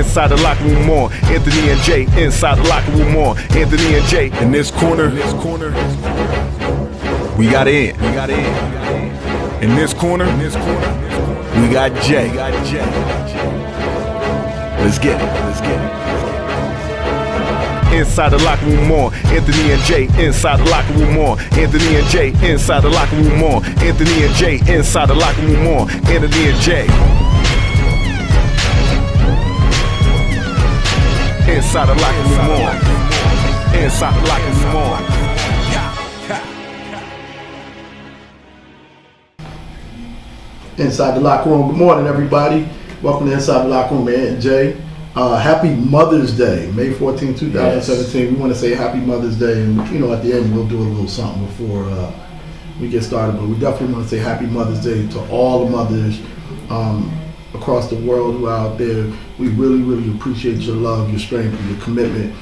inside the locker room on. Anthony and Jay, inside the locker room on. Anthony and Jay, in this corner, we got in. In this corner, we got Jay. Let's get it. Inside the locker room on. Anthony and Jay, inside the locker room on. Anthony and Jay, inside the locker room on. Anthony and Jay, inside the locker room on. Anthony and Jay. Inside the locker room on. Inside the locker room on. Inside the locker room. Good morning, everybody. Welcome to Inside the Locker Room, man. Jay. Happy Mother's Day, May 14, 2017. Yes. We want to say Happy Mother's Day, and at the end we'll do a little something before we get started. But we definitely want to say Happy Mother's Day to all the mothers across the world who are out there. We really, really appreciate your love, your strength, and your commitment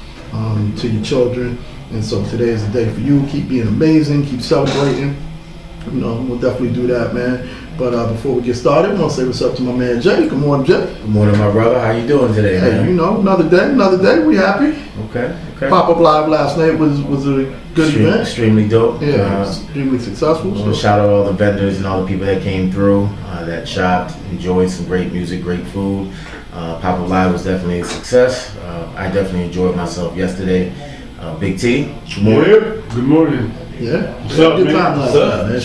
to your children. And so today is the day for you. Keep being amazing. Keep celebrating. We'll definitely do that, man. But before we get started, I want to say what's up to my man Jay. Good morning, Jay. Good morning, my brother. How you doing today, man? Another day. We happy. Okay. Pop-up live last night was a good event. Extremely dope. Yeah, extremely successful. So shout out all the vendors and all the people that came through, that shopped, enjoyed some great music, great food. Pop-up live was definitely a success. I definitely enjoyed myself yesterday. Big T, good morning. Good morning. Yeah. What's up, good man? time last night, man.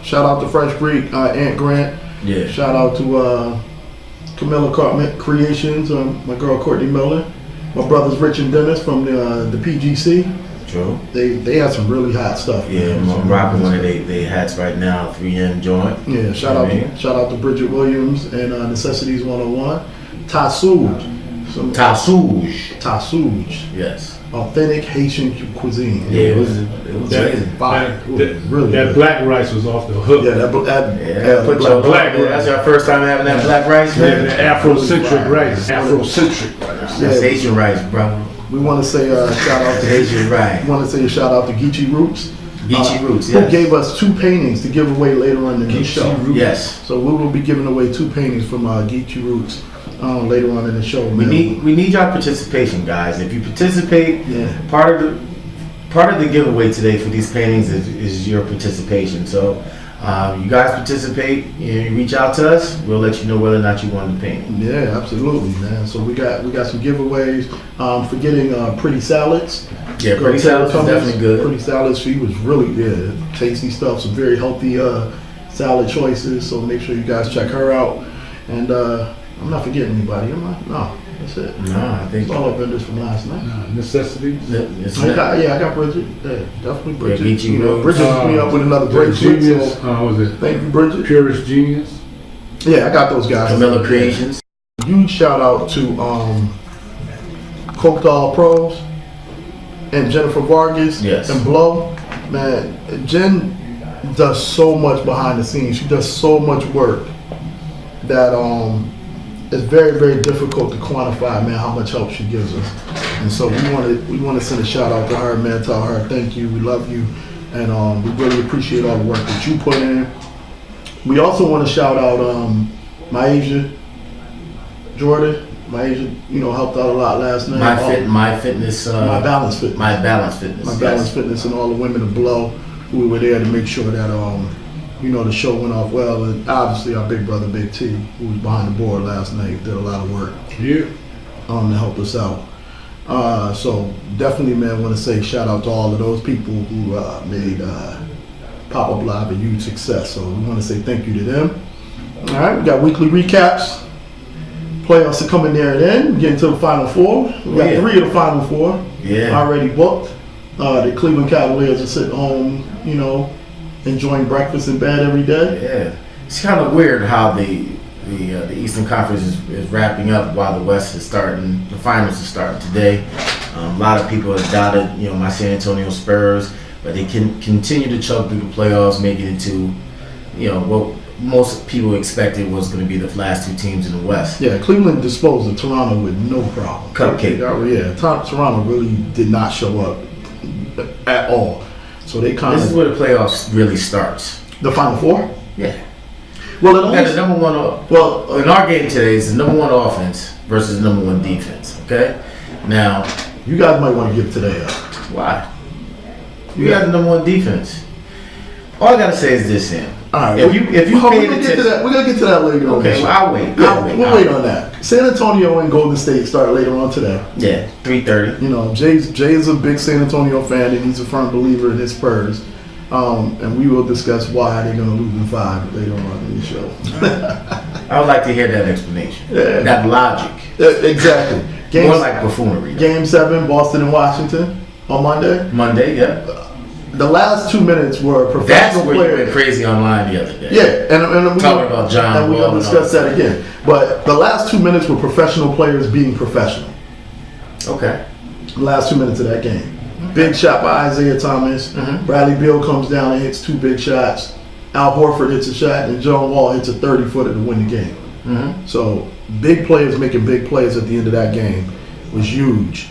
Shout out to Fresh Creek, Aunt Grant. Yeah. Shout out to Camilla Creations, my girl Courtney Miller. My brothers Rich and Dennis from the PGC. True. They had some really hot stuff. Yeah, I'm rocking one of they hats right now, 3M joint. Yeah, shout out to Bridget Williams and Necessities 101. Tassouge. Yes. Authentic Haitian cuisine. Yeah, it was amazing. That black rice was off the hook. Yeah, that black rice. That's our first time having that black rice, man. Yeah, the Afrocentric rice. That's Haitian rice, bro. We want to say shout out to Haitian rice. We want to say a shout out to Geechee Roots. Geechee Roots, yes. Who gave us 2 paintings to give away later on in the show. Roots. Yes. So we will be giving away 2 paintings from Geechee Roots later on in the show. We need your participation, guys. If you participate, part of the giveaway today for these paintings is your participation. So you guys participate, you reach out to us. We'll let you know whether or not you won the painting. Yeah, absolutely, man. So we got some giveaways. Forgetting Pretty Salads. Yeah, Pretty Salads is definitely good. Pretty Salads, she was really good. Tasty stuff, some very healthy salad choices. So make sure you guys check her out. And I'm not forgetting anybody, am I? No, that's it. No, I think it's all our vendors from last night. Necessities. I got Bridget. Yeah, definitely Bridget. Yeah, Bridget hooked me up with another bracelet. Genius. Was it? Thank you, Bridget. Purest Genius. Yeah, I got those guys. Camilla Creations. Huge shout out to Coke Doll Pros and Jennifer Vargas and Blow. Man, Jen does so much behind the scenes. She does so much work that it's very, very difficult to quantify, man, how much help she gives us. And so we want to send a shout out to her, man. Tell her thank you, we love you, and we really appreciate all the work that you put in. We also want to shout out Myasia Jordan. Myasia, helped out a lot last night. My Balance Fitness, and all the women of Blow who were there to make sure that the show went off well, and obviously our big brother, Big T, who was behind the board last night, did a lot of work to help us out. So definitely, man, want to say shout out to all of those people who made Pop-Up Live a huge success. So we want to say thank you to them. All right, we got weekly recaps. Playoffs are coming near an end. We're getting to the Final Four. We got 3 of the Final Four already booked. The Cleveland Cavaliers are sitting home, enjoying breakfast in bed every day. Yeah, it's kind of weird how the Eastern Conference is wrapping up while the West is starting. The finals are starting today. A lot of people have doubted, my San Antonio Spurs, but they can continue to chug through the playoffs, making it to, what most people expected was going to be the last 2 teams in the West. Yeah, Cleveland disposed of Toronto with no problem. Cupcake. Yeah, Toronto really did not show up at all. So they This is where the playoffs really starts. The Final Four? Yeah. Well, We had the number one. Well, in our game today, it's the number one offense versus the number one defense. Okay. Now, you guys might want to give today up. why? You got the number one defense. All I gotta say is this, Sam. All right. If you paid attention, we're gonna get to that later on. okay. Well, I'll wait. We'll wait on that. San Antonio and Golden State start later on today. Yeah, 3:30. You know, Jay is a big San Antonio fan, and he's a firm believer in his Spurs. And we will discuss why they're going to lose in 5 later on in the show. I would like to hear that explanation. Yeah. That logic. Exactly. More like buffoonery. Game 7, Boston and Washington on Monday. Monday, yeah. The last 2 minutes were That's professional where you players. went crazy online the other day. Yeah, and we Talking about John and we're Wall going and to discuss all that again. But the last 2 minutes were professional players being professional. Okay. The last 2 minutes of that game. Big shot by Isaiah Thomas. Mhm. Bradley Beal comes down and hits 2 big shots. Al Horford hits a shot, and John Wall hits a 30-footer to win the game. Mm-hmm. So big players making big plays at the end of that game was huge.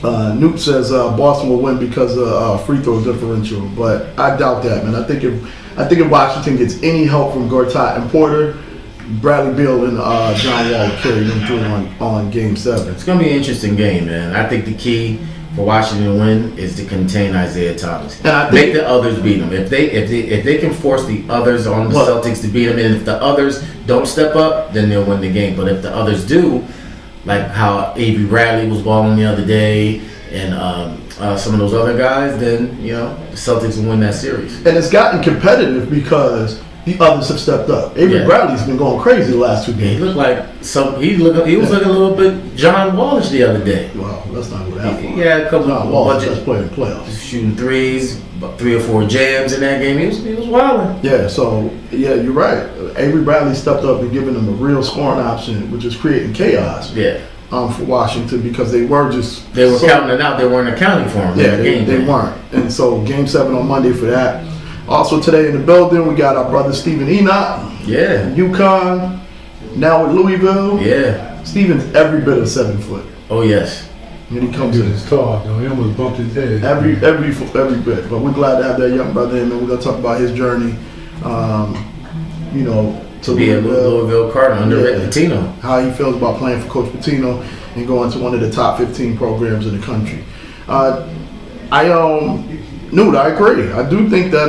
Newt says Boston will win because of free throw differential, but I doubt that, man. I think if Washington gets any help from Gortat and Porter, Bradley Beal and John Wall will carry them through on Game 7. It's going to be an interesting game, man. I think the key for Washington to win is to contain Isaiah Thomas. And I think- Make the others beat him. If they can force the others on the Celtics to beat him, and if the others don't step up, then they'll win the game. But if the others do, like how Avery Bradley was balling the other day, and some of those other guys, then the Celtics will win that series. And it's gotten competitive because the others have stepped up. Avery Bradley's been going crazy the last 2 He games. looked like he was looking a little bit John Wallish the other day. Well, let's not go that far. He had a couple John of Wall's best player in the playoffs. shooting threes, about 3 or 4 jams in that game. He was wilding. Yeah, so you're right. Avery Bradley stepped up and giving them a real scoring option, which is creating chaos. Yeah. For Washington because they were Counting it out. They weren't accounting for him. Yeah, in the game, they weren't. And so Game 7 on Monday for that. Also today in the building, we got our brother Steven Enoch, Yeah. UConn, now with Louisville. Yeah. Steven's every bit of 7 foot. Oh yes. And he comes He in was tall, though. He almost bumped his head. every bit. But we're glad to have that young brother in, and we're gonna talk about his journey. To Be a Louisville Cardinal under Rick Pitino. How he feels about playing for Coach Pitino and going to one of the top 15 programs in the country. Newt, I agree. I do think that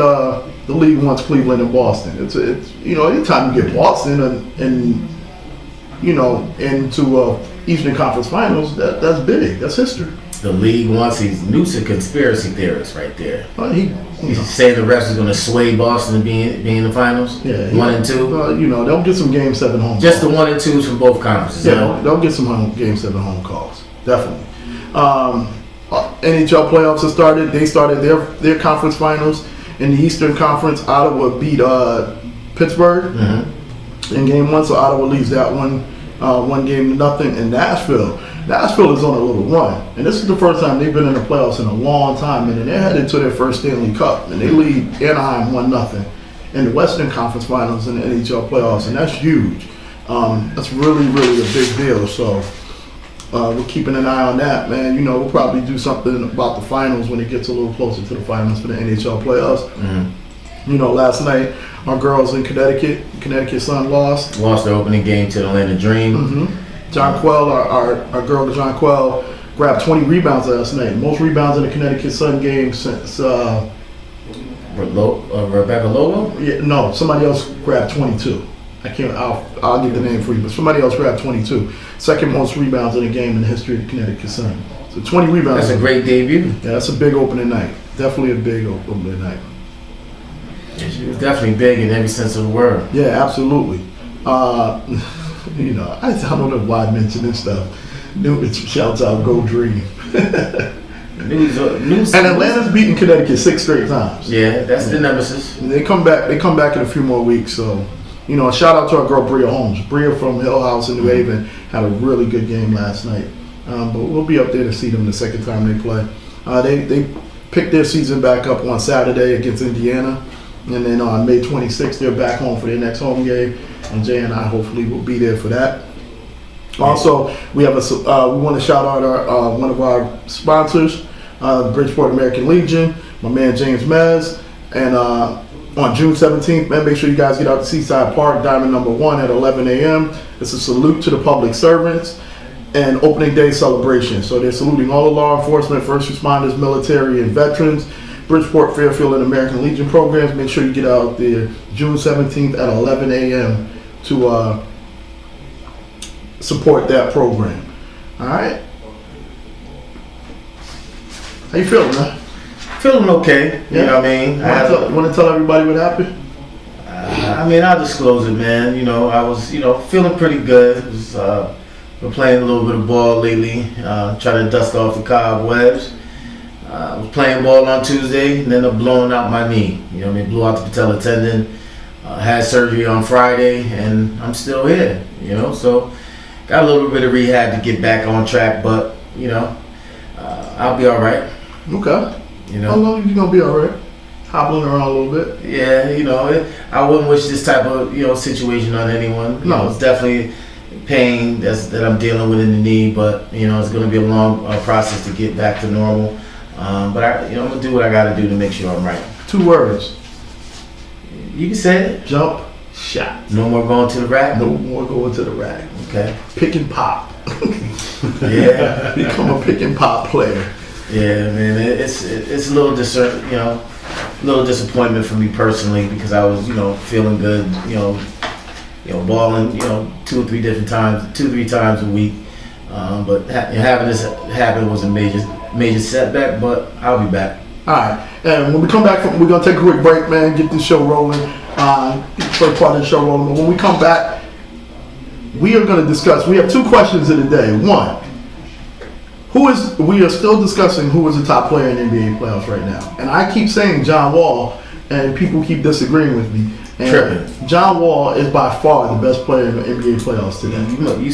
the league wants Cleveland and Boston. It's anytime you get Boston and into Eastern Conference Finals, that's big. That's history. The league wants Newt's a conspiracy theorist right there. He's Saying the refs is going to sway Boston to be in the finals. Yeah, 1 and 2. They'll get some Game 7 home. Just calls. the 1 and 2s from both conferences. Yeah, they'll get some Game 7 home calls. Definitely. NHL playoffs have started. They started their conference finals in the Eastern Conference. Ottawa beat Pittsburgh in Game 1, so Ottawa leaves that one 1-0. And Nashville is on a little run, and this is the first time they've been in the playoffs in a long time, and they're headed to their first Stanley Cup, and they lead Anaheim 1-0 in the Western Conference Finals in the NHL playoffs, and that's huge. That's really, really a big deal. So we're keeping an eye on that, man. We'll probably do something about the finals when it gets a little closer to the finals for the NHL playoffs. Last night our girls in Connecticut Sun lost their opening game to the Atlanta Dream. John Quell, our girl John Quell, grabbed 20 rebounds last night. Most rebounds in a Connecticut Sun game since Rebecca Lobo? Yeah, no, somebody else grabbed 22. I'll get the name for you, but somebody else grabbed 22. Second most rebounds in a game in the history of the Connecticut Sun. So 20 rebounds. That's a great debut. Yeah, that's a big opening night. Definitely a big opening night. Yeah, she was definitely big in every sense of the word. Yeah, absolutely. I don't know why I mentioned this stuff. Newt shouts out "Go Dream." News. And Atlanta's beaten Connecticut 6 straight times. Yeah, that's the nemesis. And they come back in a few more weeks. So, a shout out to our girl Bria Holmes. Bria from Hill House in New Haven had a really good game last night. But we'll be up there to see them the second time they play. They picked their season back up on Saturday against Indiana. And then on May 26th, they're back home for their next home game. And Jay and I hopefully will be there for that. Also, we want to shout out one of our sponsors, Bridgeport American Legion, my man James Mez, and on June 17th, man, make sure you guys get out to Seaside Park, Diamond number 1 at 11 a.m. It's a salute to the public servants and opening day celebration. So they're saluting all the law enforcement, first responders, military, and veterans, Bridgeport, Fairfield, and American Legion programs. Make sure you get out there June 17th at 11 a.m. to support that program. All right? How you feeling, man? Feeling okay. Yeah. You know what I mean? Want to tell everybody what happened? I mean, I'll disclose it, man. You know, I was, feeling pretty good. Been playing a little bit of ball lately, trying to dust off the cobwebs. I was playing ball on Tuesday and ended up blowing out my knee. You know what I mean? Blew out the patella tendon. Had surgery on Friday, and I'm still here. So got a little bit of rehab to get back on track, but I'll be all right. Okay. How long are you gonna be all right? Hobbling around a little bit. Yeah, I wouldn't wish this type of situation on anyone. No, it's definitely pain that I'm dealing with in the knee, but it's going to be a long process to get back to normal. But I'm gonna do what I got to do to make sure I'm right. 2 words. You can say it. Jump shot. No more going to the rack. No more going to the rack. Okay. Pick and pop. Yeah. Become a pick and pop player. Yeah, man. It's a little little disappointment for me personally because I was feeling good. Balling 2 or 3 different times, 2-3 times a week. But having this happen was a major setback. But I'll be back. All right, and when we come back, we're gonna take a quick break, man. Get this show rolling. First part of the show rolling. But when we come back, we are gonna discuss. We have 2 questions of the day. One, we are still discussing who is the top player in NBA playoffs right now, and I keep saying John Wall, and people keep disagreeing with me. And Tripping. John Wall is by far the best player in the NBA playoffs today.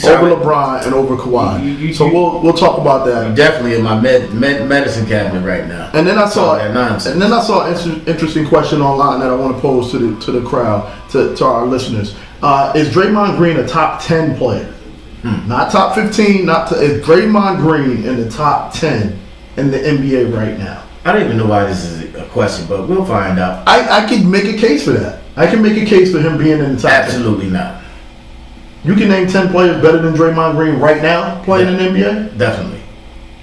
Over LeBron and over Kawhi. So we'll talk about that. You're definitely in my medicine cabinet right now. And then I saw an interesting question online that I want to pose to the crowd, to our listeners. Is Draymond Green a top 10 player? Not top 15. Is Draymond Green in the top 10 in the NBA right now? I don't even know why this is a question, but we'll find out. I could make a case for that. I can make a case for him being in the top 10. Absolutely not. You can name 10 players better than Draymond Green right now playing in the NBA? Definitely.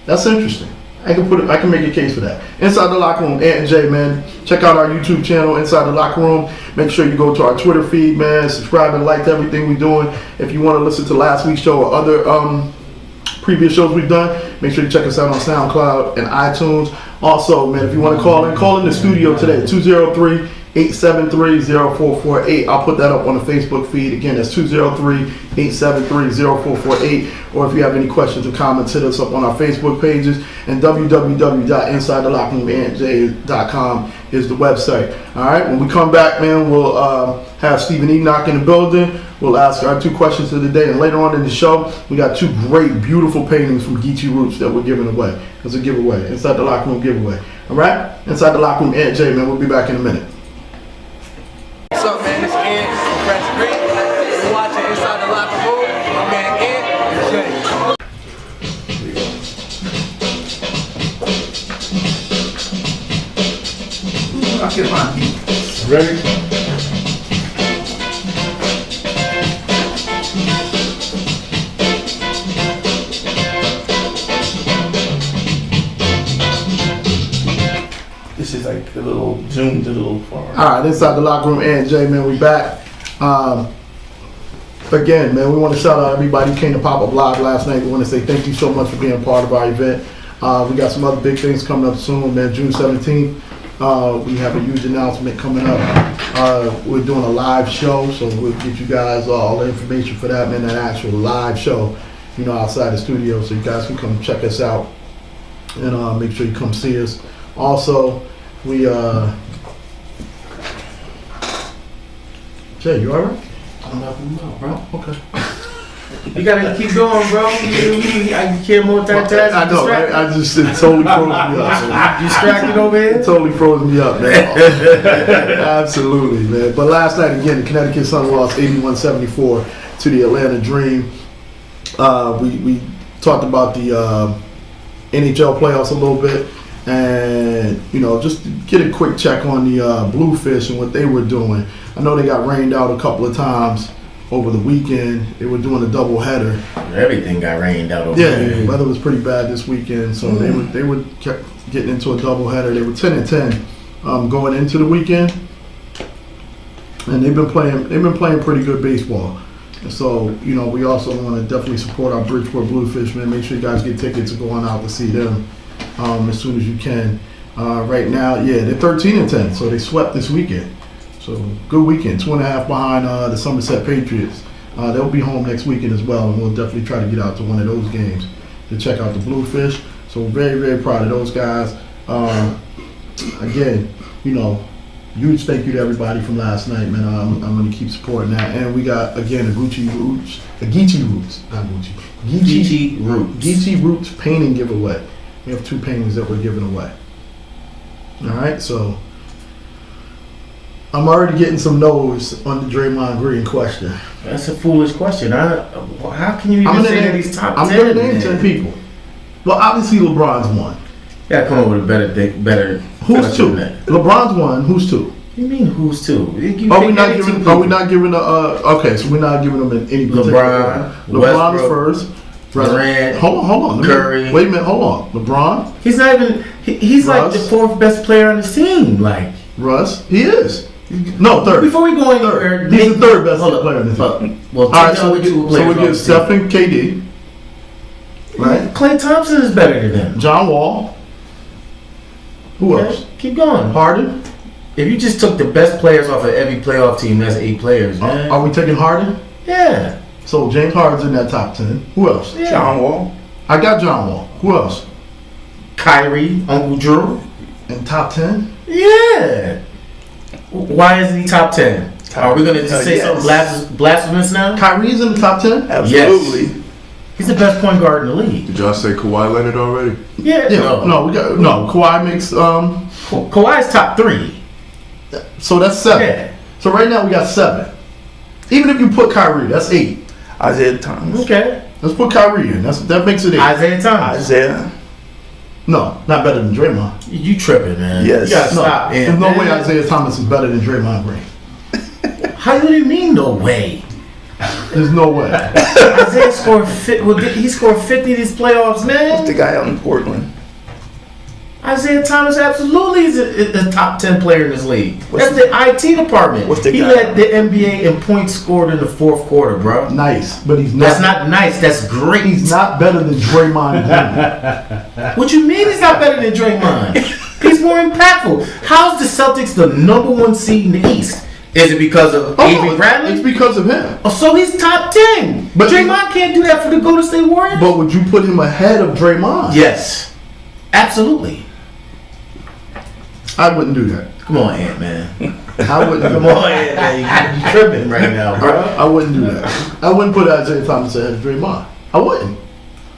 That's interesting. I can make a case for that. Inside the Locker Room, Ant and Jay, man. Check out our YouTube channel, Inside the Locker Room. Make sure you go to our Twitter feed, man. Subscribe and like to everything we're doing. If you want to listen to last week's show or other previous shows we've done, make sure you check us out on SoundCloud and iTunes. Also, man, if you want to call in the studio today, 203-873-0448. I'll put that up on the Facebook feed. Again, that's 203-873-0448. Or if you have any questions or comments, hit us up on our Facebook pages. And www.insidethelockerroomandj.com is the website. All right, when we come back, man, we'll have Steven Enoch in the building. We'll ask our 2 questions of the day. And later on in the show, we got 2 great, beautiful paintings from Geechee Roots that we're giving away. It's a giveaway, Inside the Locker Room giveaway. All right, Inside the Locker Room, Ant J, man. We'll be back in a minute. What's up, man? It's Ant from Fresh Green. You're watching Inside the Locker Room. My man Ant and Jay. I'll get mine. Ready? This is like a little zoomed a little far. All right, Inside the Locker Room, Ant J, man, we back. Again, man, we want to shout out everybody who came to Pop-Up Live last night. We want to say thank you so much for being a part of our event. We got some other big things coming up soon, man. June 17th, we have a huge announcement coming up. We're doing a live show, so we'll get you guys all the information for that, man, that actual live show, outside the studio, so you guys can come check us out and make sure you come see us. Also, we, Jay, you all right? I'm helping you out, bro. Okay. You gotta keep going, bro. I can't multitask. I know, right? I just it totally froze me up. You distracted over here? It totally froze me up, man. Absolutely, man. But last night, again, the Connecticut Sun lost 81-74 to the Atlanta Dream. We talked about the NHL playoffs a little bit. And, just to get a quick check on the Bluefish and what they were doing. I know they got rained out a couple of times over the weekend. They were doing a doubleheader. Everything got rained out over there. Yeah, weather was pretty bad this weekend, so they were kept getting into a doubleheader. They were 10-10 going into the weekend, and they've been playing pretty good baseball. And so, we also want to definitely support our Bridgeport Bluefish, man. Make sure you guys get tickets and going out to see them as soon as you can. Right now, they're 13-10, so they swept this weekend. So good weekend, 2.5 behind the Somerset Patriots. They'll be home next weekend as well, and we'll definitely try to get out to one of those games to check out the Bluefish. So we're very, very proud of those guys. Again, huge thank you to everybody from last night, man. I'm going to keep supporting that. And we got, again, a Geechee Roots painting giveaway. We have 2 paintings that we're giving away. All right, so I'm already getting some no's on the Draymond Green question. That's a foolish question. How can you even say that he's top 10? I'm going to name 10 people. Well, obviously LeBron's one. You gotta come up with a better. Who's 2? LeBron's one. Who's 2? What do you mean who's 2? Are we not giving? Okay, so we're not giving them in any particular. LeBron is first. Durant. Hold on. Curry. Wait a minute. Hold on. LeBron. He's not even. He's like the 4th best player on the team. Like Russ. He is. No, 3rd. Before we go anywhere, he's the 3rd best player on the team. Well, all right. So we get Steph and KD. Right. Klay Thompson is better than them. John Wall. Who else? Keep going. Harden. If you just took the best players off of every playoff team, that's 8 players, man. Are we taking Harden? Yeah. So James Harden's in that top 10. Who else? Yeah. John Wall. I got John Wall. Who else? Kyrie, Uncle Drew. In top 10? Yeah. Why isn't he top 10? Are we going to just say something blasphemous now? Kyrie's in the top 10? Absolutely. Yes. He's the best point guard in the league. Did y'all say Kawhi Leonard already? Yeah. No. Kawhi makes Kawhi's top 3. So that's 7. Yeah. So right now we got 7. Even if you put Kyrie, that's 8. Isaiah Thomas. Okay. Let's put Kyrie in. That makes it 8. Isaiah Thomas. Isaiah. No, not better than Draymond. You tripping, man. Yes. You gotta stop. There's no way Isaiah Thomas is better than Draymond Green. How do you mean no way? There's no way. Isaiah scored he scored 50 these playoffs, man. What's the guy out in Portland? Isaiah Thomas absolutely is a top 10 player in this league. That's the IT department. He led the NBA in points scored in the 4th quarter, bro. Nice, but he's not. That's not nice. That's great. He's not better than Draymond Green. What you mean he's not better than Draymond? He's more impactful. How's the Celtics the number 1 seed in the East? Is it because of Avery Bradley? It's because of him. Oh, so he's top 10. But Draymond can't do that for the Golden State Warriors? But would you put him ahead of Draymond? Yes. Absolutely. I wouldn't do that. Come on, Ant, man. I wouldn't. Come on, Ant, man. You tripping right now, bro. I wouldn't do that. I wouldn't put Isaiah Thomas ahead of Draymond. I wouldn't.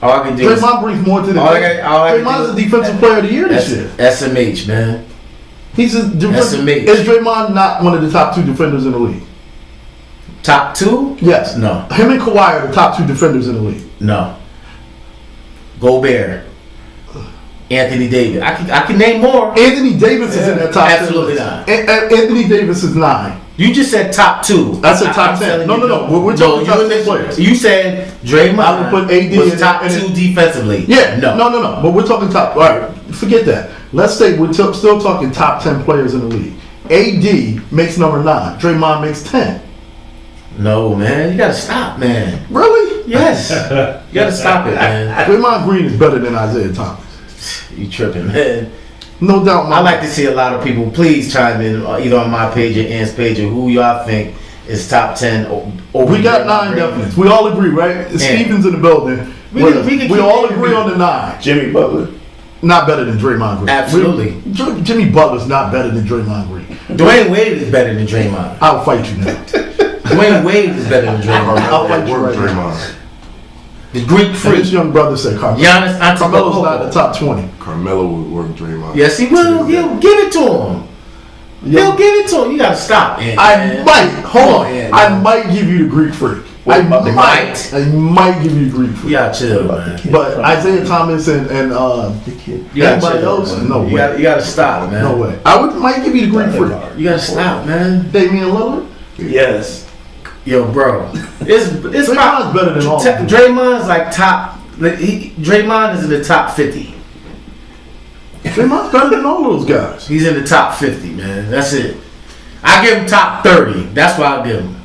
All I can do Draymond brings more to the game. Draymond's the defensive player of the year this year. SMH, man. He's a SMH. Is Draymond not one of the top 2 defenders in the league? Top 2? Yes. No. Him and Kawhi are the top 2 defenders in the league. No. Gobert. Anthony Davis. I can name more. Anthony Davis is in that top 10. Absolutely not. Anthony Davis is 9. You just said top 2. That's a top 10. No. We're talking top 10 players. You said Draymond I would put AD was top 2 defensively. Yeah. No. But we're talking top. All right. Forget that. Let's say we're still talking top 10 players in the league. AD makes number 9. Draymond makes 10. No, man. You gotta stop, man. Really? Yes. You gotta stop it, man. Draymond Green is better than Isaiah Thomas. You tripping, man. No doubt. I like to see a lot of people. Please chime in either on my page or Ant's page or who y'all think is top 10. We got 9 definites. We all agree, right? Steven's in the building. We all agree on the 9. Jimmy Butler. Not better than Draymond Green. Absolutely. Jimmy Butler's not better than Draymond Green. Dwayne Wade is better than Draymond. I'll fight you now. Dwayne Wade is better than Draymond. I'll fight you right now. The Greek freak. This young brother said Carmelo's not in the top 20. Carmelo would work Draymond. Yes, he will. He'll give it to him. He'll give it to him. You gotta stop. I might give you the Greek freak. What about the I might give you grief for You that. gotta chill, man. But Isaiah Thomas and You gotta anybody chill, else? man. No You way. gotta stop, man. No way. Might give you the grief for it. You gotta stop, man. Damian Lillard? Yes. Yo, bro. It's Draymond's better than all of them. Draymond's like top. Draymond is in the top 50. Draymond's better than all those guys. He's in the top 50, man. That's it. I give him top 30. That's what I'll give him.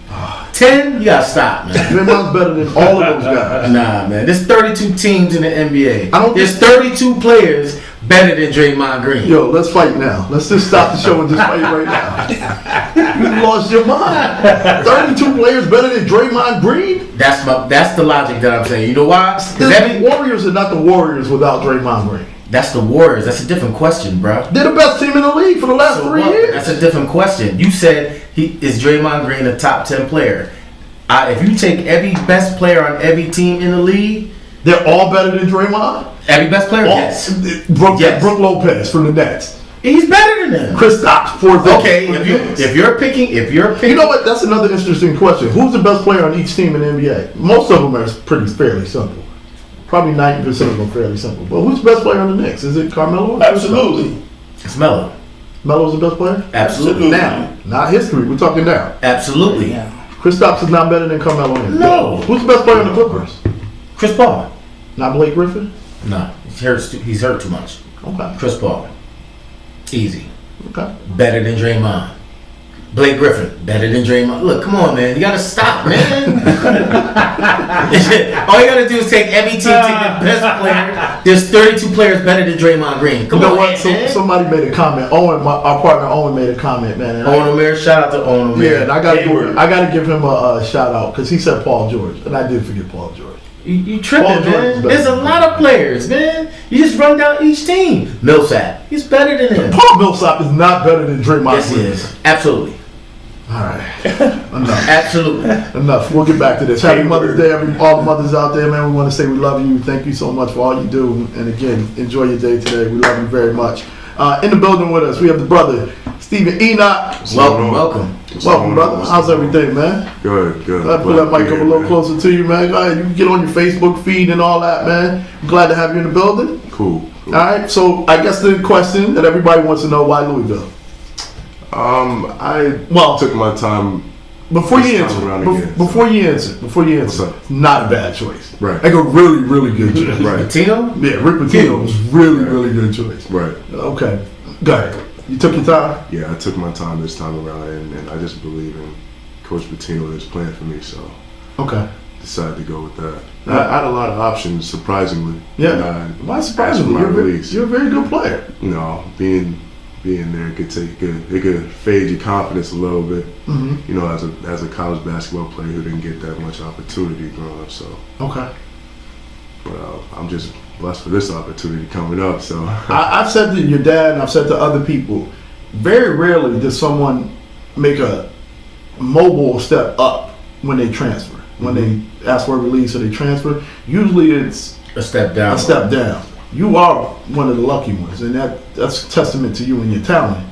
10, you gotta stop, man. Draymond's better than all of those guys. Nah, man. There's 32 teams in the NBA. I don't There's 32 players better than Draymond Green. Yo, let's fight now. Let's just stop the show and just fight right now. You lost your mind. 32 players better than Draymond Green? That's the logic that I'm saying. You know why? 'Cause The Warriors are not the Warriors without Draymond Green. that's the Warriors. That's a different question, bro. They're the best team in the league for the last So 3 what? years. That's a different question. You said is Draymond Green a top 10 player? If you take every best player on every team in the league, They're all better than Draymond? every best player, yes. Yes. Brooke Lopez from the Nets. He's better than them. Kristaps Porzingis. Okay, from the Knicks. if you're picking, You know what? That's another interesting question. Who's the best player on each team in the NBA? Most of them are fairly simple. Probably 90% of them are fairly simple. But who's the best player on the Knicks? Is it Carmelo? Or Absolutely. it's Melo. Melo's the best player? Absolutely. Now, not history. We're talking now. Absolutely. Kristaps is not better than Carmelo. No. Who's the best player on the Clippers? Chris Paul. Not Blake Griffin? No, he's hurt too much. Okay. Chris Paul. Easy. Okay. Better than Draymond. Blake Griffin, better than Draymond. Look, come on, man. You gotta stop, man. All you gotta do is take every team, take the best player. There's 32 players better than Draymond Green. Come You know on, what? man. Somebody made a comment. Our partner Owen made a comment, man. And Owen O'Meara, shout out to Owen O'Meara. yeah, and I gotta give him a shout out because he said Paul George, and I did forget Paul George. You tripping, Paul George is man. better. There's a lot of players, man. You just run down each team. Millsap, he's better than him. Paul Millsap is not better than Draymond Yes, he Green. is. Absolutely. All right, enough. Absolutely. Enough. We'll get back to this. Happy Mother's Day, all the mothers out there, man. We want to say we love you. Thank you so much for all you do. And again, enjoy your day today. We love you very much. In the building with us, we have the brother, Steven Enoch. Welcome. Welcome, brother. How's everything, man? Good. Glad to pull that mic up a little closer to you, man. Go ahead. You can get on your Facebook feed and all that, man. I'm glad to have you in the building. Cool. All right. So I guess the question that everybody wants to know, why Louisville? I Well, took my time. Before you This time around answer, again. before you answer, up? it's not a bad choice. Right. Like a really, really good choice. Right. Latino? Yeah, Rick Pitino was really, really good choice. Right. Okay, go ahead. You took your time. Yeah, I took my time this time around, and I just believe in Coach Pitino and his plan for me, so Okay. decided to go with that. I had a lot of options, surprisingly. Yeah. And Why as surprisingly? for my release, You're a very good player. you know, being there it could fade your confidence a little bit. Mm-hmm. You know, as a college basketball player who didn't get that much opportunity growing up, so. Okay. But I'm just blessed for this opportunity coming up. So I've said to your dad and I've said to other people, very rarely does someone make a mobile step up when they transfer. When they ask for a release or they transfer, usually it's A step down. a step down. You are one of the lucky ones, and that's a testament to you and your talent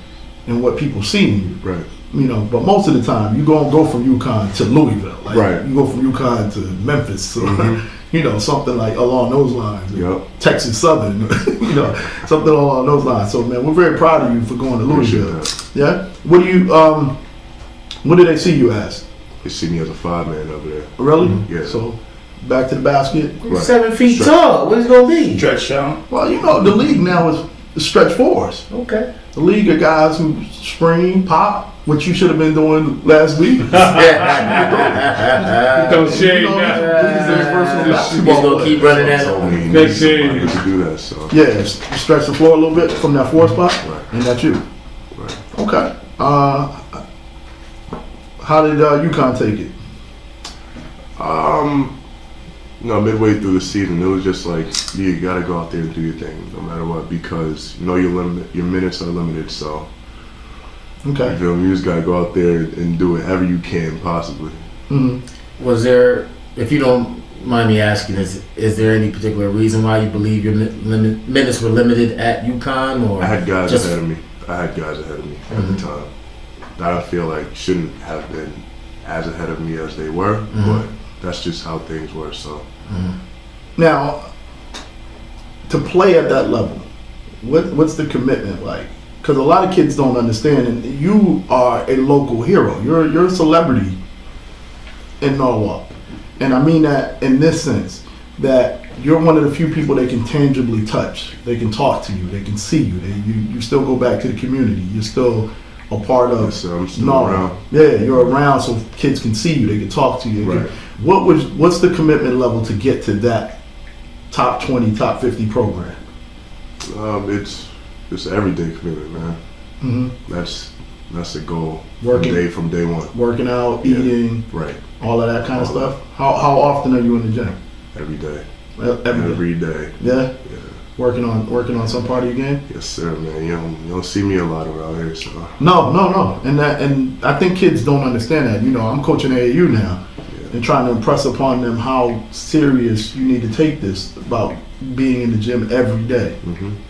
and what people see in you. right, You know, but most of the time you gonna go from UConn to Louisville. Like, Right. You go from UConn to Memphis, or, you know, something like along those lines. Yep. Texas Southern, you know, something along those lines. So, man, we're very proud of you for going to appreciate Louisville. that. Yeah. What do you? What do they see you as? They see me as a 5-man over there. Really? Yeah. So, back to the basket. Right. 7 feet Stretch. tall. What is it gonna be? Stretch out. Well, you know, the league now is stretch fours. Okay. The league of guys who screen, pop, which you should have been doing last week. Don't shade You know, now. these are versatile He's basketball gonna players. keep running that. Told me he Good needs shade. somebody to do that. So Yeah, stretch the floor a little bit from that 4 spot, Right. and that's you. Right. Okay. How did UConn take it? You know, midway through the season, it was just like you got to go out there and do your thing, no matter what, because you know your minutes are limited. So you Okay. feel me? You just got to go out there and do whatever you can possibly. Mm-hmm. Was there, if you don't mind me asking, is there any particular reason why you believe your minutes were limited at UConn, or I had guys just ahead of me. At the time that I feel like shouldn't have been as ahead of me as they were, but that's just how things work. So Now, to play at that level, what's the commitment like? Because a lot of kids don't understand, and you are a local hero. You're a celebrity in Norwalk, and I mean that in this sense, that you're one of the few people they can tangibly touch. They can talk to you. They can see you. You still go back to the community. You're still a part of. Yes, sir, I'm still around. Yeah, you're around, so kids can see you. They can talk to you. Right. What's the commitment level to get to that top 20, top 50 program? It's an everyday commitment, man. Mm-hmm. That's the goal. Working From day one. Working out, Yeah. eating, Right. all of that kind of All stuff. How often are you in the gym? Every day. Every day. Every day. Yeah. Yeah. Working on some part of your game. Yes, sir, man. You don't see me a lot around here, so. No. And I think kids don't understand that. I'm coaching AAU now, and trying to impress upon them how serious you need to take this about being in the gym every day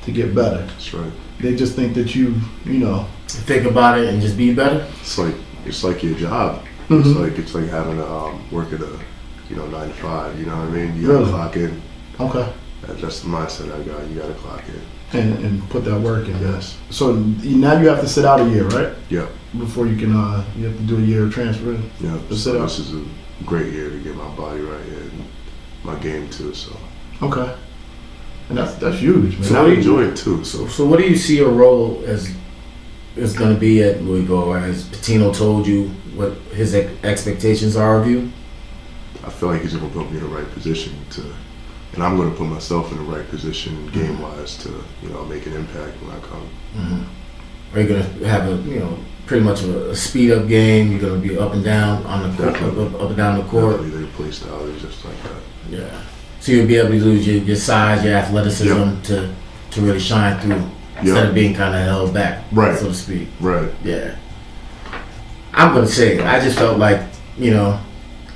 to get better. That's right. They just think that you know. Think about it and just be better. It's like your job. Mhm. It's like having to work at a 9 to 5. You know what I mean? You Really? gotta clock in. Okay. That's the mindset I got. You gotta clock in. And put that work in. Yes. So now you have to sit out a year, right? Yeah. Before you can, you have to do a year of transfer. Yeah. To So sit out. this is a great year to get my body right and my game too. So. Okay. And that's huge, man. So I what do you- enjoy it too. So what do you see your role as is going to be at Louisville? Or has Patino told you what his expectations are of you? I feel like he's gonna put me in the right position and I'm gonna put myself in the right position game wise to make an impact when I come. Are you going to have pretty much a speed up game? You're going to be up and down on the court, up and down the court. Definitely, their play style is just like that. Yeah. So you'll be able to use your size, your athleticism to really shine through instead of being kind of held back, Right. so to speak. Right. Yeah. I'm going to say it. I just felt like,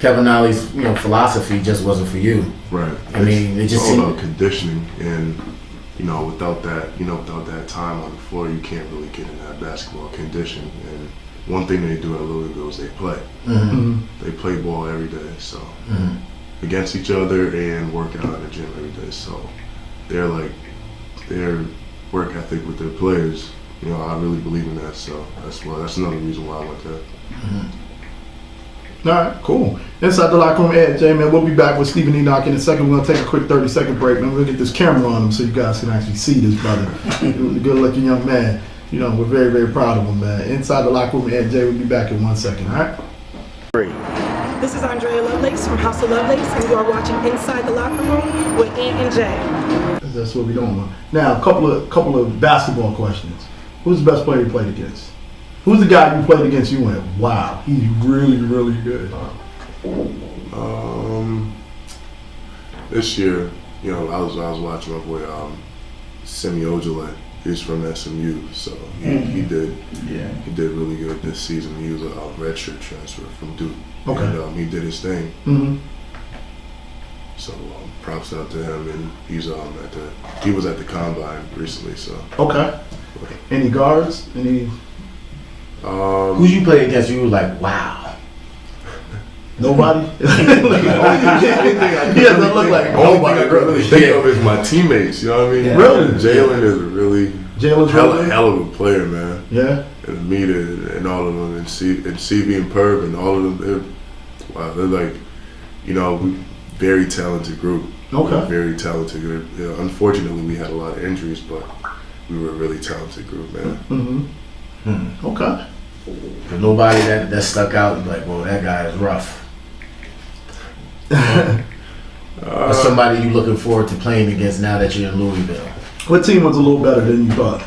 Kevin Olly's, philosophy just wasn't for you. Right. I mean, it just it's all seemed- about conditioning, and without that time on the floor, you can't really get in that basketball condition. And one thing they do at Louisville is they play. Mm-hmm. They play ball every day, so against each other and work out in the gym every day. So their work ethic with their players, I really believe in that. So that's another reason why I went there. All right, cool. Inside the locker room, Ed, J, man, we'll be back with Steven Enoch in a second. We're going to take a quick 30-second break, man. We'll get this camera on him so you guys can actually see this brother. The good-looking young man. We're very, very proud of him, man. Inside the locker room, Ed, J, we'll be back in 1 second, all right? This is Andrea Lovelace from House of Lovelace, and you are watching Inside the Locker Room with Ant and Jay. That's what we're doing. Now, a couple of basketball questions. Who's the best player you played against? Who's the guy you played against you went, wow, he's really, really good? This year, I was watching my boy Semi Ojale. He's from SMU, so he did really good this season. He was a redshirt transfer from Duke. Okay. And he did his thing. Mm-hmm. So props out to him, and he was at the combine recently. So Okay. Any guards? Any? Who you play against? You were like, wow. Nobody? He doesn't look like Only thing nobody. I can really think of is my teammates. You know what I mean? Yeah. Really? Jalen is a really Jalen's hell of a player, man. Yeah. And Amita and all of them, and CV and Perv and all of them. They're like, very talented group. Okay. Very talented group. Unfortunately, we had a lot of injuries, but we were a really talented group, man. Mm-hmm. Okay. Nobody that stuck out, like, well, that guy is rough. Or somebody you looking forward to playing against now that you're in Louisville. What team was a little better than you thought?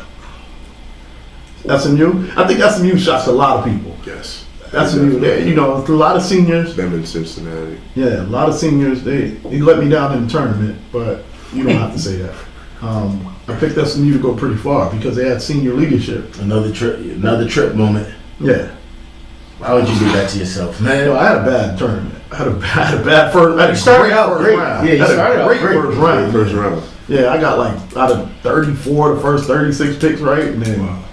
SMU? I think SMU shocks a lot of people. Yes. SMU, a lot of seniors. Them in Cincinnati. Yeah, a lot of seniors. They let me down in the tournament, but you don't have to say that. I picked SMU to go pretty far because they had senior leadership. Another trip moment. Yeah. Why would you do that to yourself, man? I had a bad tournament. I had a bad first. I had a You started great out first great. round. Yeah, you I had started a out great great. first round. First round. Yeah, I got like out of 34, the first 36 picks right, and then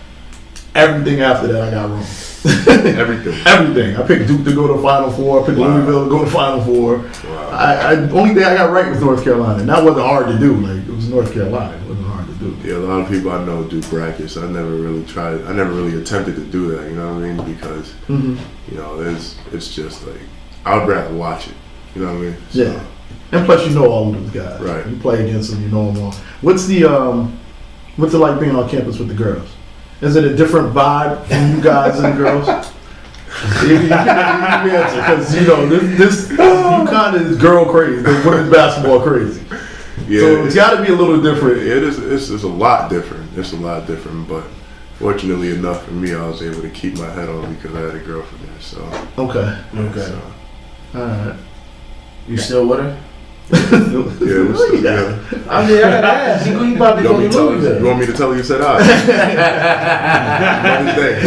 everything after that I got wrong. Everything. Everything. I picked Duke to go to Final Four. I picked Louisville to go to Final Four. Wow. Only thing I got right was North Carolina. And that wasn't hard to do. Like, it was North Carolina. It wasn't hard to do. Yeah, a lot of people I know do brackets. I never really tried. I never really attempted to do that. You know what I mean? Because you know, it's just like I would rather watch it. You know what I mean? So, Yeah. And plus, you know all of those guys. Right. You play against them, you know them all. What's it like being on campus with the girls? Is it a different vibe from you guys and the girls? You can answer, because you know this UConn is girl crazy. The women's basketball crazy. yeah, So it's got to be a little different. It is. It's a lot different. It's a lot different. But fortunately enough for me, I was able to keep my head on because I had a girlfriend there. So Okay. so, All right. You still with her? yeah, we're still together. I mean, I gotta ask. You probably You go want, to you Louisville. want me to tell you you said I? Mother's Day.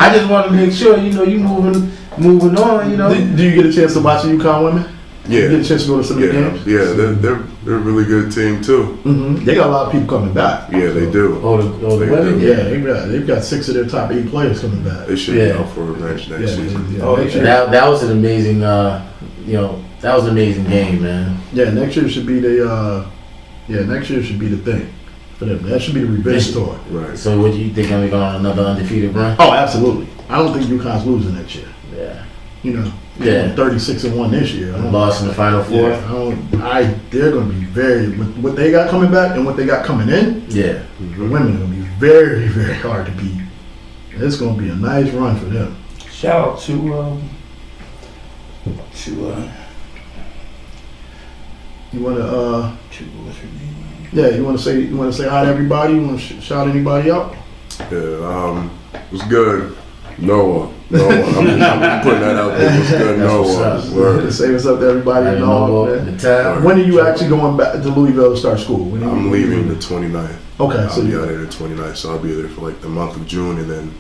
I just want to make sure, you know, you moving on, you know. Do you get a chance to watch the UConn women? Yeah. You get a chance to go to some of the games? Yeah, they're a really good team too. They got a lot of people coming back. Yeah, they do. Oh, the They women? do. Yeah, they've got 6 of their top 8 players coming back. They should be Yeah. out for a match next season. Yeah, Oh, next year, that was an amazing, that was an amazing game, man. yeah, next year should be the next year should be the thing for them. That should be the revenge tour. Right. So what do you think, gonna go on another undefeated run? Oh, absolutely. I don't think UConn's losing next year. Yeah. You know, Yeah. 36-1 this year. I don't- Lost in the Final Four? Yeah, they're going to be with what they got coming back and what they got coming in. Yeah. The women are going to be very, very hard to beat. It's going to be a nice run for them. Shout out to You want to what's her name? yeah, you want to say hi to everybody? You want to shout anybody out? Yeah. What's good? Noah. I'm just putting that out there. What's good, That's what's Noah? up. Word. Say what's up to everybody. I And know all, about man. the time. When are you actually going back to Louisville to start school? When are you- I'm leaving the 29th. Okay, I'll so be you, out there the 29th, so I'll be there for like the month of June, and then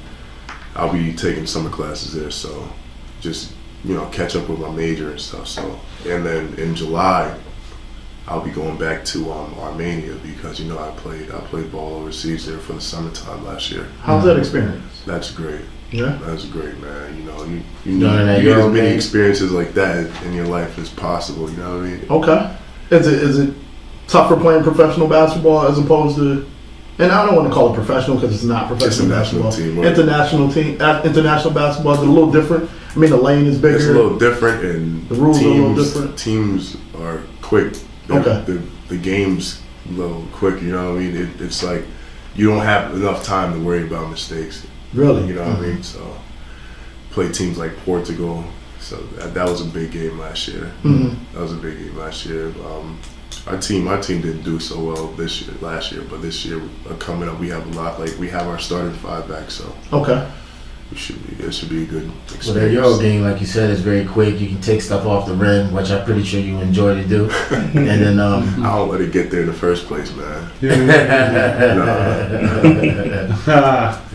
I'll be taking summer classes there. So just catch up with my major and stuff. So and then in July, I'll be going back to Armenia because I played ball overseas there for the summertime last year. how's that experience? That's great. Yeah. That's great, man. You Doing it at get your as own many pace. experiences like that in your life as possible. You know what I mean? Okay. Is it tougher playing professional basketball as opposed to, and I don't want to call it professional because it's not professional It's a national basketball. team, right? International basketball is a little different. I mean, the lane is bigger. It's a little different, and The rules are a little different. Teams are quick. Okay. The game's a little quick. You know what I mean? It's like you don't have enough time to worry about mistakes. Really? You know what I mean? So play teams like Portugal. So that was a big game last year. Mhm. That was a big game last year. Our team didn't do so well last year, but this year coming up, we have a lot. Like we have our starting 5 back, so Okay. it should be a good experience. So that Euro game, like you said, is very quick. You can take stuff off the rim, which I'm pretty sure you enjoy to do. And then, I don't let it get there in the first place, man.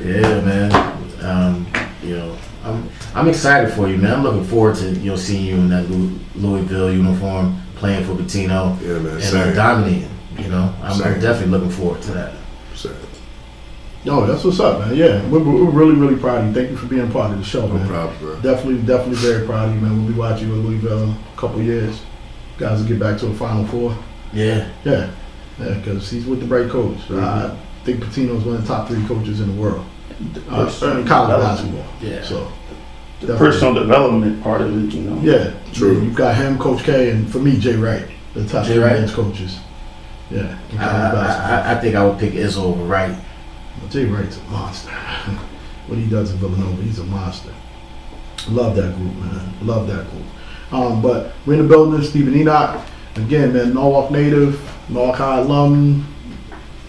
yeah, man. I'm excited for you, man. I'm looking forward to seeing you in that Louisville uniform, playing for Patino, Yeah, man. and Same. dominating. I'm Same. definitely looking forward to that. Same. Yo, that's what's up, man. Yeah, we're really, really proud of you. Thank you for being a part of the show, No man. problem, bro. Definitely very proud of you, man. We'll be watching you in Louisville in a couple of years. Guys will get back to the Final Four. Yeah. Yeah, because he's with the right coach. I think Patino's one of the top 3 coaches in the world. In college basketball. Yeah. So, The definitely. personal development part of it, Yeah, True. You've got him, Coach K, and for me, Jay Wright, the top Jay 3 Wright? men's coaches. Yeah, in college basketball. I think I would pick Izzo over Wright. Well, Jay Wright's a monster. What he does in Villanova, he's a monster. Love that group, man. Love that group. But we're in the building, Steven Enoch. Again, man, Norwalk native, Norwalk High alum.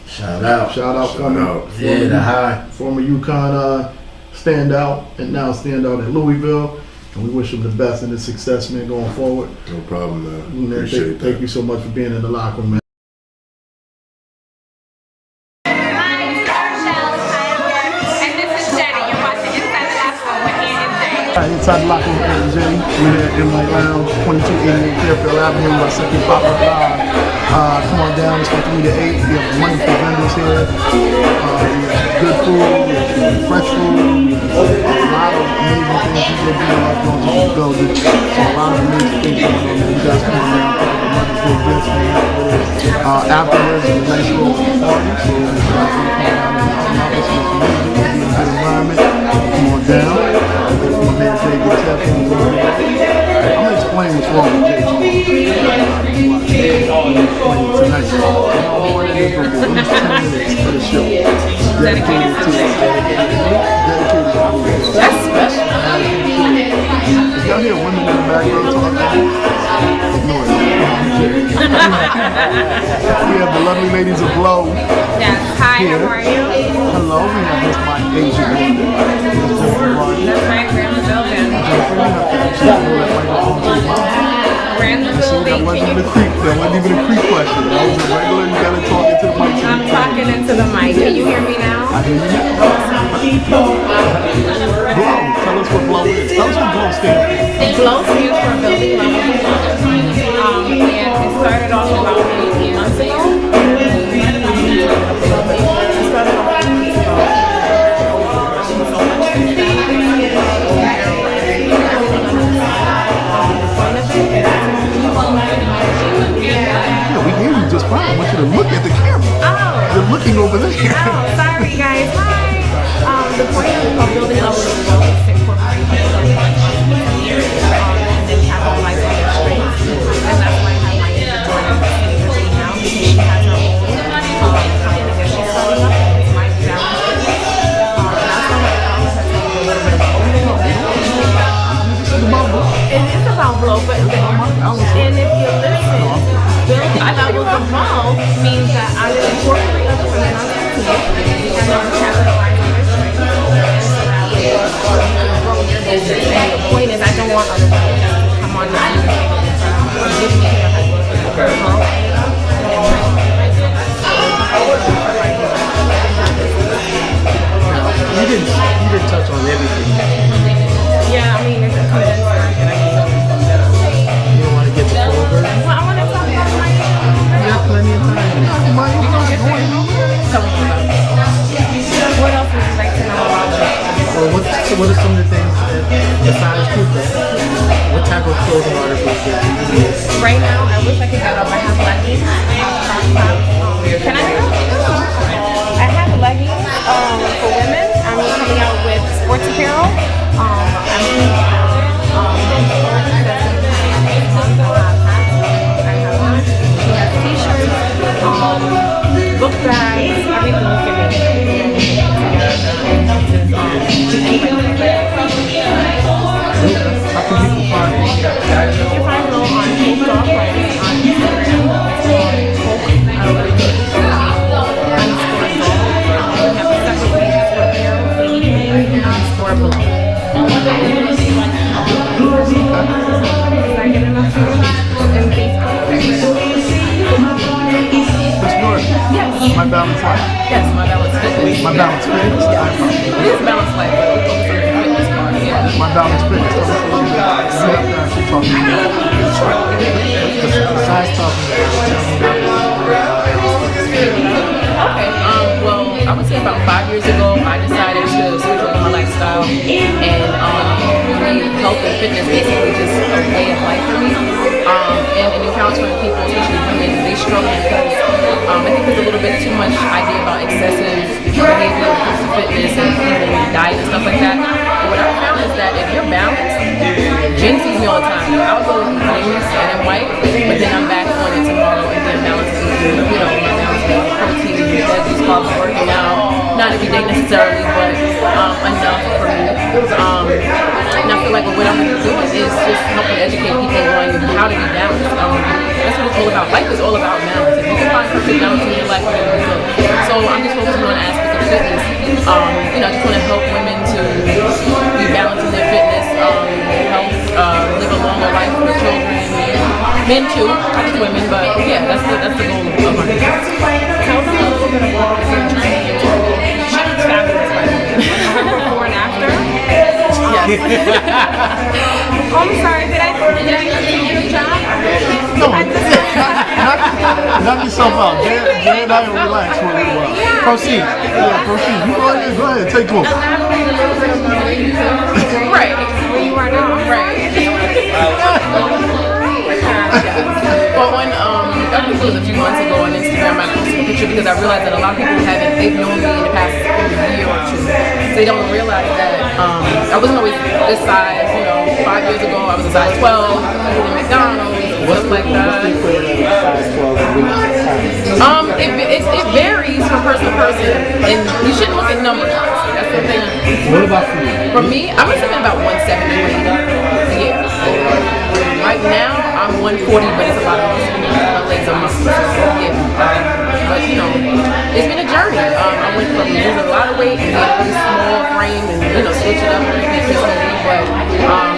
Shout out. Shout out, Shout out. Yeah, the high. former UConn standout, and now standout at Louisville. And we wish him the best in his success, man, going forward. No problem, man. Man, Appreciate thank that. you so much for being in the locker room, man. Inside the locker room at Jay. We're here in my lounge, 2288 Fairfield Avenue, my second pop-up live. Come on down, it's from 3 to 8. We have wonderful vendors here. We have good food, fresh food, a lot of amazing things people are doing up on the building. So a lot of amazing things going on there. You guys come around, pick up a Mother's Day gifts, hang out with us. Afterwards, it's a nice little party, so you guys can come around and hang out, listen to some music, be in a good environment. Come on down. My man Jay gets headphones on. I'm gonna explain what's wrong with Jay tonight. I don't know what it is, but we're going to 10 minutes for the show. Dedicated to That's special. If y'all hear women in the background talking, ignore it. We have the lovely ladies of Blow. Yes. Hi, how are you? Hello, we have Miss My Asian woman. That's right, we're in the building. We're in the building. That wasn't even a creep question. That was a regular, you gotta talk into the mic. I'm talking into the mic. Can you hear me now? I hear you now. Blow. Tell us what Blow is. Tell us what Blow stands for. Blow stands for building level. And it started off about 8 months ago. We hear you just fine. I want you to look at the camera. Oh. You're looking over there. Oh, sorry guys. Hi. The point of building level is to incorporate and then capitalize on their strengths. And that's why I have my agent joining us now because she has her own company that she's starting up. It's my balance. And that's why I want to tell you a little bit about it is about Blow, but and if you listen, building levels of Blow means that I will incorporate other women onto the team and then capitalize on their strengths. And so that way you can grow your business. And the point is, I don't want other women to come on the team or give me a girl. You didn't touch on everything. Yeah, I mean, it's a condensed version. I gave you. You don't want to get the full version? Well, I want to talk about my You got plenty of time. We're going to get there. Tell me about it. What else would you like to know about it? Well, what are some of the things that, besides Cooper, what type of clothing articles do you use? Right now, I wish I could get up. I have leggings. I have crop tops. Can I get up? I have leggings for women. I'm coming out with sports apparel. Book bags, everything you can make. How can people find you? You can find them on TikTok, on Instagram. We have a separate page for apparel, for Blow. Did I get enough in Facebook? Miss North. Yes. My balance life. Yes, my balance fitness. My balance fitness. It is balance life, but we focus on the fitness part, yeah. My balance fitness. Tell us a little bit. See after I keep talking to you. Besides talking Okay, well, I would say about 5 years ago, I decided to switch over my lifestyle and really health and fitness basically just a way of life for me. And encountering people, especially women, they struggle because I think there's a little bit too much idea about excessive behavior when it comes to fitness and diet and stuff like that. But what I found is that if you're balanced, Jen sees me all the time. I'll go with greens and then white, but then I'm back on it tomorrow and then balance my balance of protein, veggies, carbs, working out. Not every day necessarily, but enough for me. And I feel like what I'm going to do is just helping educate people on how to be balanced. That's what it's all about. Life is all about balance. If you can find perfect balance in your life, you're going to be good. So I'm just focusing on the aspect of fitness. I just want to help women to be balanced in their fitness, help live a longer life for their children, men too, not just women, but yeah, that's the goal of my business. Tell them a little bit about your journey into it. She looks fabulous, by the way. Before and after? Yes. I'm sorry, did I continue your job? No, not knock yourself out. Jay and I will relax for a little while. Proceed. Yeah, proceed. You go ahead. Take to him. Elaborate a little bit about where you Right. Where you are now. Right. Well, when I think it was a few months ago on Instagram, I posted a picture because I realized that a lot of people they've known me in the past year or two. They don't realize that I wasn't always this size. 5 years ago I was a size 12, eating McDonald's, stuff like that. It varies from person to person, and you shouldn't look at numbers. That's the thing. What about for you? For me, I was thinking about 170. Yeah. Right now, I'm 140, but it's a lot of muscle. My legs are muscle. Yeah. But it's been a journey. I went from losing a lot of weight and a really small frame and switch it up and everything. But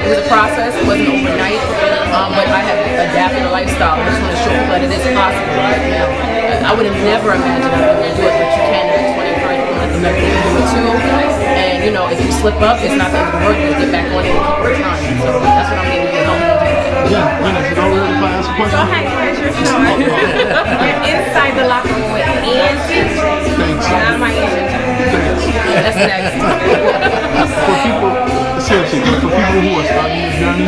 it was a process. It wasn't overnight. But I have adapted a lifestyle. I just want to show people that it is possible. I would have never imagined I would do it, but you can at 23. You can let the do it too. And if you slip up, it's not the end of the world. You get back on it and keep trying. So that's what I'm getting to home. Yeah, you know, ready to ask a question? Go ahead, here's your show. You're inside the locker room with Ian TJ. Not my Ian. That's next. For people, seriously, for people who are starting this journey,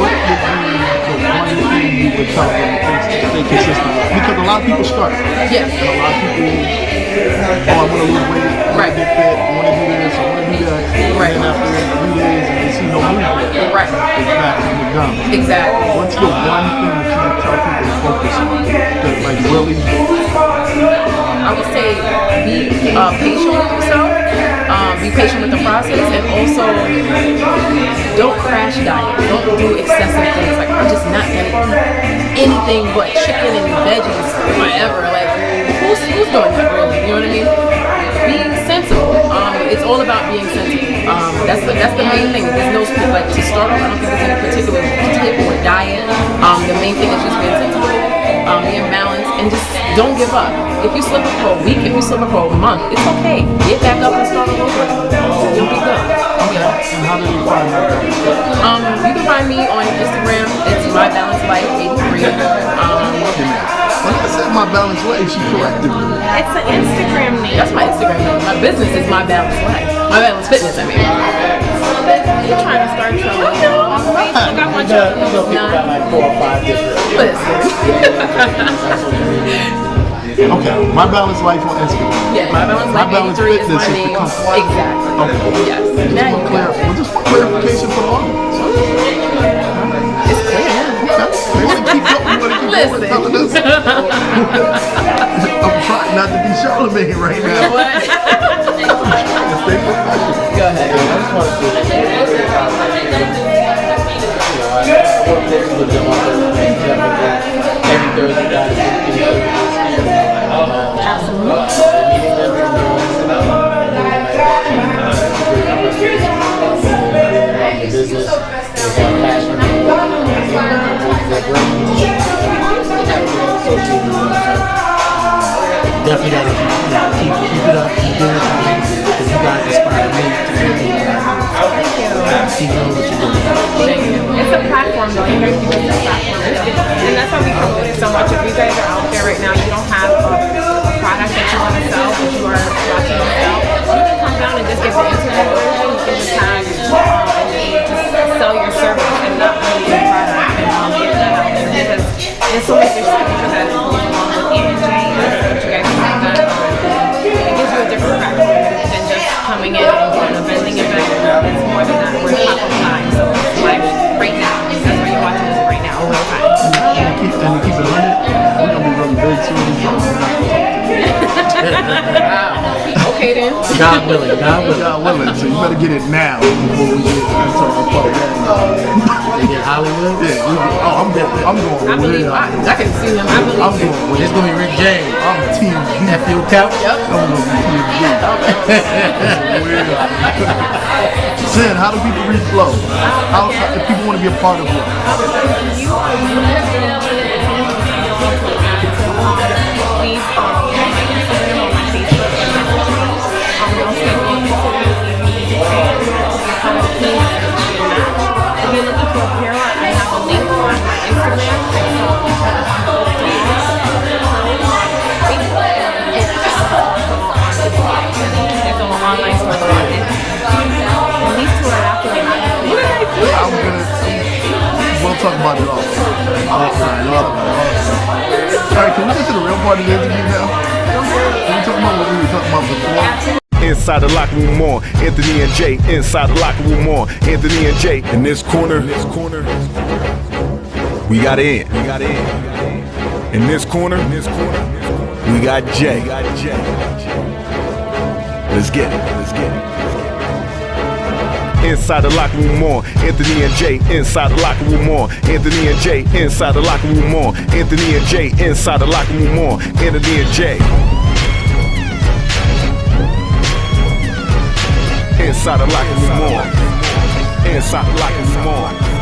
what would be the one thing you would tell them to stay consistent? Because a lot of people start. Yeah. And a lot of people, I want to lose weight, I want to get fit, I want to do this, I want to do that. Right. And after 3 days, and they see no movement. Right. It's back to the gun. Exactly. What's the one thing that you would tell people to focus on? That really... I would say be patient with yourself, be patient with the process, and also don't crash diet. Don't do excessive things. Like, I'm just not gonna eat anything but chicken and veggies forever. Like, who's doing that really? You know what I mean? Be sensible. It's all about being sensible. That's the main thing. There's no like to start off. I don't think there's any particular tip or diet. The main thing is just being sensible, being balanced, and just don't give up. If you slip up for a week, if you slip up for a month, it's okay. Get back up and start all over. You'll be good. And how do you find that? You can find me on Instagram. It's My Balanced Life 83. When I said My Balanced Life, she corrected me. It's an Instagram name. That's my Instagram name. My business is My Balanced Life. My Balanced Fitness, I mean. You're trying to start trouble. On Facebook, I want you to know people got like 4 or 5 different. Okay, My Balanced Life on Instagram. Yeah, My Balanced Life 83 is my name. Exactly. Okay. Yes. Now you go. Well, just for clarification for the audience. It's clear now. We want to keep going. Listen. I'm trying not to be Charlamagne right now. You know what? Stay professional. Go ahead. I just want to say, I work closely with them on Thursday. Every Thursday, guys. The business is our passion. Definitely gotta keep it up, keep doing it, because you guys inspire me to continue. Keep doing what you're doing. It's a platform, though. You guys give us a platform. And that's why we promote it so much. If you guys are out there right now, you don't have a product that you want to sell, but you are watching to sell, you can come down and just get the internet version. You can just have and just sell your service and not really your product and get that out there. Because there's so much exposure that goes along with Ian and Jay and what you guys have done. It gives you a different platform than just coming in and doing a vending event. It's more than that. We're top of mind. So it's live right now. That's why you're watching this right now, real time. And keep it 100. We're going to be really big soon. Okay then. God willing, God willing. God willing. So you better get it now before we get into our part. They get Hollywood? Yeah. I'm going. I believe I can see them. I believe I'm going with It's going to be Rick James. I'm Team G. That field couch? Yep. I'm going to be Team G. Jen, how do people reach Flow? How if people want to be a part of Flow? You are please Instagram or my Facebook and message me. Don't schedule interviews if you become a team if you're looking for apparel, I have a link on my Instagram. right, can we get to the real part of the interview now? Can we talk about what we were talking about before? Inside the locker room more, Anthony and Jay. Inside the locker room more, Anthony and Jay. In this corner, we got in. In this corner, we got Jay. Let's get it. Inside the locker room more, Anthony and Jay. Inside the locker room more, Anthony and Jay. Inside the locker room more, Anthony and Jay. Inside the locker room more, Anthony and Jay. Inside the locker room more. Inside the locker room more.